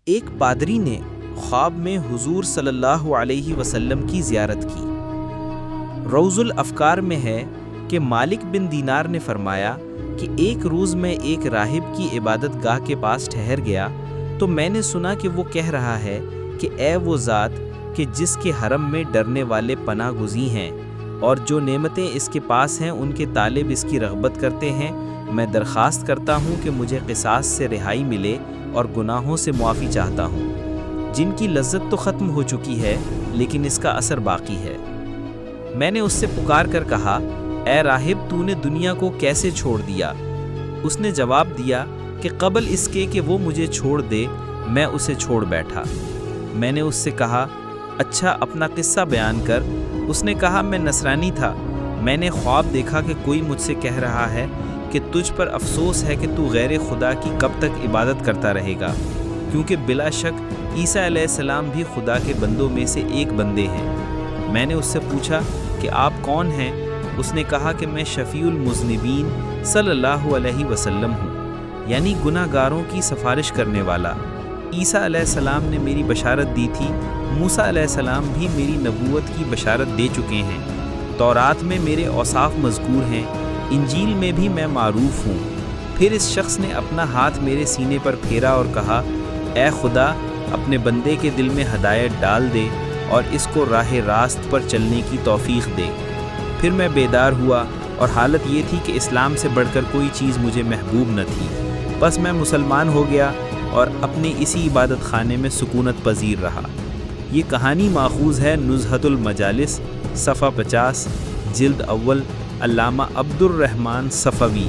ایک پادری نے خواب میں حضور صلی اللہ علیہ وسلم کی زیارت کی۔ روض الافکار میں ہے کہ مالک بن دینار نے فرمایا کہ ایک روز میں ایک راہب کی عبادت گاہ کے پاس ٹھہر گیا تو میں نے سنا کہ وہ کہہ رہا ہے کہ اے وہ ذات کہ جس کے حرم میں ڈرنے والے پناہ گزیں ہیں اور جو نعمتیں اس کے پاس ہیں ان کے طالب اس کی رغبت کرتے ہیں، میں درخواست کرتا ہوں کہ مجھے قصاص سے رہائی ملے اور گناہوں سے معافی چاہتا ہوں، جن کی لذت تو ختم ہو چکی ہے لیکن اس کا اثر باقی ہے۔ میں نے اس سے پکار کر کہا، اے راہب تو نے دنیا کو کیسے چھوڑ دیا؟ اس نے جواب دیا کہ قبل اس کے کہ وہ مجھے چھوڑ دے میں اسے چھوڑ بیٹھا۔ میں نے اس سے کہا، اچھا اپنا قصہ بیان کر۔ اس نے کہا، میں نصرانی تھا، میں نے خواب دیکھا کہ کوئی مجھ سے کہہ رہا ہے کہ تجھ پر افسوس ہے کہ تو غیر خدا کی کب تک عبادت کرتا رہے گا، کیونکہ بلا شک عیسیٰ علیہ السلام بھی خدا کے بندوں میں سے ایک بندے ہیں۔ میں نے اس سے پوچھا کہ آپ کون ہیں؟ اس نے کہا کہ میں شفیع المذنبین صلی اللہ علیہ وسلم ہوں، یعنی گناہ گاروں کی سفارش کرنے والا۔ عیسیٰ علیہ السلام نے میری بشارت دی تھی، موسیٰ علیہ السلام بھی میری نبوت کی بشارت دے چکے ہیں، تورات میں میرے اوصاف مذکور ہیں، انجیل میں بھی میں معروف ہوں۔ پھر اس شخص نے اپنا ہاتھ میرے سینے پر پھیرا اور کہا، اے خدا اپنے بندے کے دل میں ہدایت ڈال دے اور اس کو راہ راست پر چلنے کی توفیق دے۔ پھر میں بیدار ہوا اور حالت یہ تھی کہ اسلام سے بڑھ کر کوئی چیز مجھے محبوب نہ تھی، بس میں مسلمان ہو گیا اور اپنے اسی عبادت خانے میں سکونت پذیر رہا۔ یہ کہانی ماخوذ ہے نزہۃ المجالس صفحہ 50 جلد اول، علامہ عبد الرحمن صفوی۔